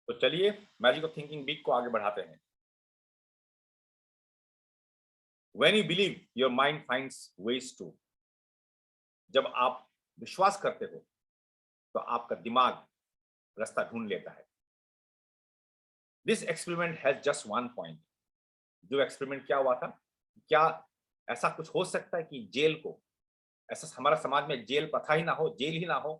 तो चलिए magic of thinking big को आगे बढ़ाते हैं। When you believe your mind finds ways to. जब आप विश्वास करते हो तो आपका दिमाग रास्ता ढूंढ लेता है। This experiment has just one point. जो एक्सपेरिमेंट क्या हुआ था, क्या ऐसा कुछ हो सकता है कि जेल को, ऐसा हमारा समाज में जेल प्रथा ही ना हो, जेल ही ना हो।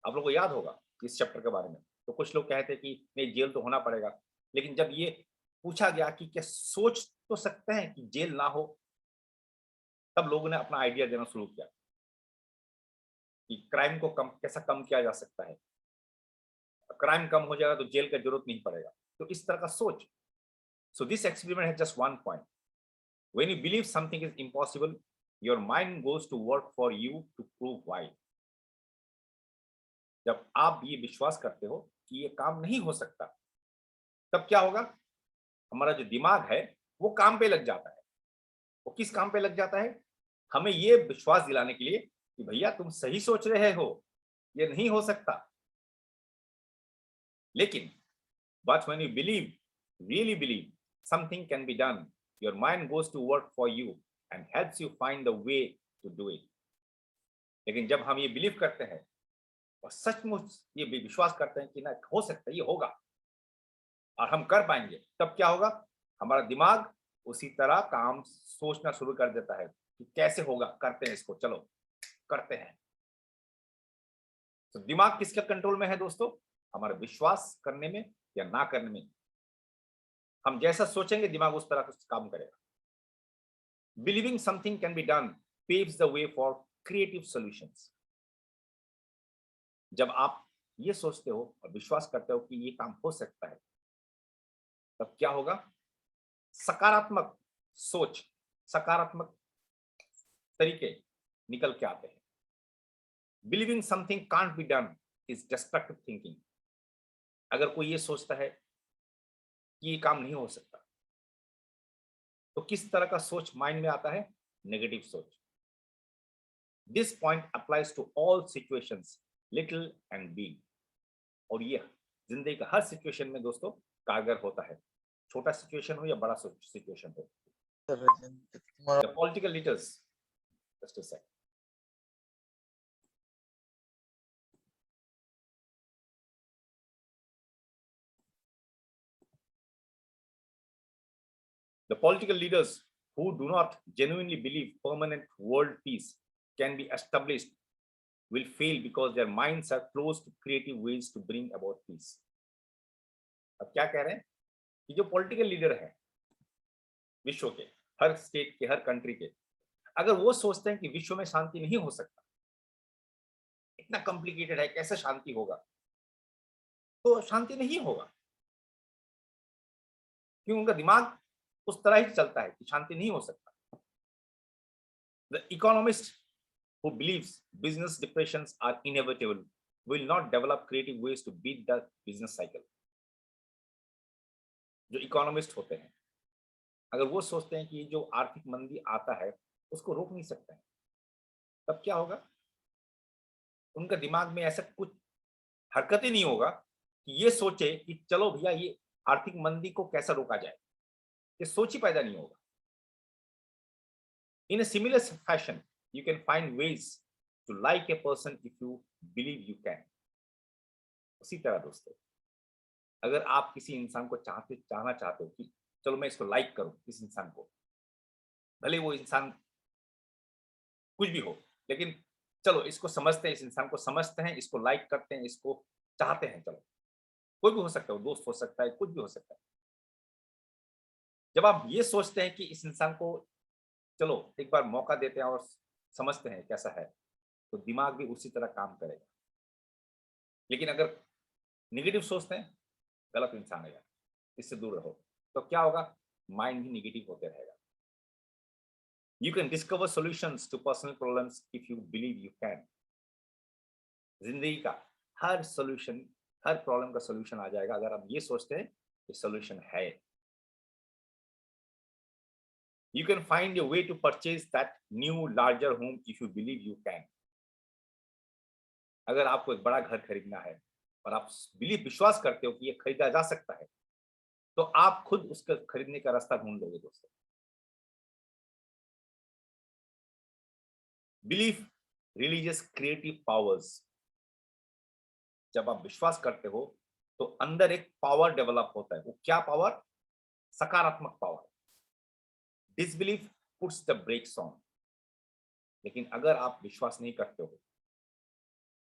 आप लोगों को याद होगा इस चैप्टर के बारे में। तो कुछ लोग कहते हैं कि नहीं, जेल तो होना पड़ेगा। लेकिन जब ये पूछा गया कि क्या सोच तो सकते हैं कि जेल ना हो, तब लोगों ने अपना आइडिया देना शुरू किया कि क्राइम को कम कैसा कम किया जा सकता है। क्राइम कम हो जाएगा तो जेल का जरूरत नहीं पड़ेगा। तो इस तरह का सोच। सो दिस एक्सपेरिमेंट है just one point. When you believe something is impossible, your mind goes to work for you to prove why. जब आप ये विश्वास करते हो कि ये काम नहीं हो सकता, तब क्या होगा, हमारा जो दिमाग है वो काम पे लग जाता है। वो किस काम पे लग जाता है? हमें ये विश्वास दिलाने के लिए कि भैया तुम सही सोच रहे हो, ये नहीं हो सकता। लेकिन but when you believe, really believe something can be done, your mind goes to work for you and helps you find the way to do it. लेकिन जब हम ये बिलीव करते हैं और सचमुच ये विश्वास करते हैं कि ना हो सकता है, ये होगा और हम कर पाएंगे, तब क्या होगा, हमारा दिमाग उसी तरह काम सोचना शुरू कर देता है कि कैसे होगा, करते हैं इसको, चलो करते हैं। तो दिमाग किसके कंट्रोल में है दोस्तों? हमारा विश्वास करने में या ना करने में। हम जैसा सोचेंगे दिमाग उस तरह का काम करेगा। Believing something can be done paves the way for creative solutions. जब आप ये सोचते हो और विश्वास करते हो कि ये काम हो सकता है, तब क्या होगा, सकारात्मक सोच, सकारात्मक तरीके निकल के आते हैं। Believing something can't be done is destructive thinking. अगर कोई ये सोचता है कि ये काम नहीं हो सकता, तो किस तरह का सोच माइंड में आता है? नेगेटिव सोच। This point applies to all situations, little and big. और ये जिंदगी का हर सिचुएशन में दोस्तों कारगर होता है, छोटा सिचुएशन हो या बड़ा सिचुएशन हो। The political leaders, just a second. The political leaders who do not genuinely believe permanent world peace can be established will fail because their minds are closed to creative ways to bring about peace. अब क्या कह रहे हैं कि जो political leader है विश्व के, हर स्टेट के, हर कंट्री के, अगर वो सोचते हैं कि विश्व में शांति नहीं हो सकता, इतना कॉम्प्लिकेटेड है, कैसे शांति होगा, तो शांति नहीं होगा। क्यों? उनका दिमाग उस तरह ही चलता है कि शांति नहीं हो सकता। The economist who believes business depressions are inevitable will not develop creative ways to beat the business cycle. जो इकोनॉमिस्ट होते हैं, अगर वो सोचते हैं कि जो आर्थिक मंदी आता है उसको रोक नहीं सकते हैं, तब क्या होगा, उनका दिमाग में ऐसा कुछ हरकत ही नहीं होगा कि ये सोचे कि चलो भैया ये आर्थिक मंदी को कैसा रोका जाए। ये सोच ही पैदा नहीं होगा। In a similar fashion you can find ways to like a person if you believe you can. उसी तरह दोस्तों, अगर आप किसी इंसान को चाहना चाहते हो कि चलो मैं इसको लाइक करूं, इस इंसान को, भले वो इंसान कुछ भी हो, लेकिन चलो इसको समझते हैं, इस इंसान को समझते हैं, इसको लाइक करते हैं, इसको चाहते हैं, चलो कोई भी हो सकता है, दोस्त हो सकता है, कुछ भी हो सकता है। जब आप ये सोचते हैं कि इस इंसान को चलो एक बार मौका देते हैं और समझते हैं कैसा है, तो दिमाग भी उसी तरह काम करेगा। लेकिन अगर नेगेटिव सोचते हैं, गलत इंसान है यार, इससे दूर रहो, तो क्या होगा, माइंड भी नेगेटिव होते रहेगा। You can discover solutions to personal problems if you believe you can. जिंदगी का हर सॉल्यूशन, हर प्रॉब्लम का सॉल्यूशन आ जाएगा अगर आप ये सोचते हैं कि सॉल्यूशन है। You can find your way to purchase that new larger home if you believe you can. अगर आपको एक बड़ा घर खरीदना है और आप विश्वास करते हो कि ये खरीदा जा सकता है, तो आप खुद उसका खरीदने का रास्ता ढूंढ लोगे दोस्तों। Belief religious creative powers. जब आप विश्वास करते हो तो अंदर एक पावर डेवलप होता है। वो क्या पावर? सकारात्मक power. Disbelief puts the breaks on. लेकिन अगर आप विश्वास नहीं करते हो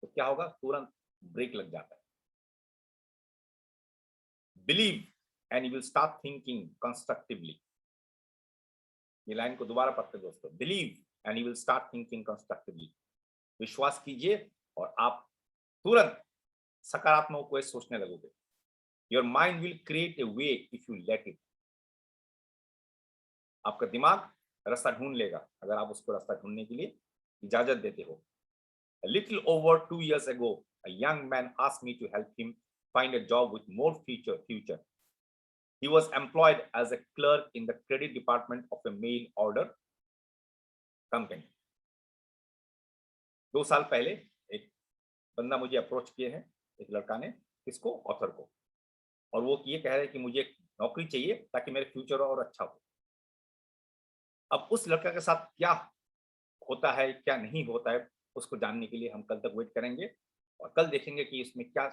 तो क्या होगा? तुरंत ब्रेक लग जाता है। Believe and you will start thinking constructively. ये लाइन को दोबारा पढ़ते दोस्तों। Believe and you will start thinking constructively. विश्वास कीजिए और आप तुरंत सकारात्मक वे सोचने लगोगे। Your mind will create a way if you let it. आपका दिमाग रास्ता ढूंढ लेगा अगर आप उसको रास्ता ढूंढने के लिए इजाजत देते हो। A little over 2 years ago, a young man asked me to help him find a job with more future. He was employed as a clerk in the credit department of a mail order company. 2 साल पहले एक बंदा मुझे approach किए हैं, एक लड़का ने, किसको? ऑथर को। और वो ये कह रहे हैं कि मुझे एक नौकरी चाहिए ताकि मेरे फ्यूचर और अच्छा हो। अब उस लड़का के साथ क्या होता है, क्या नहीं होता है, उसको जानने के लिए हम कल तक वेट करेंगे और कल देखेंगे कि इसमें क्या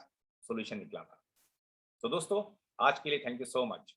सॉल्यूशन निकला था। तो दोस्तों, आज के लिए थैंक यू सो मच।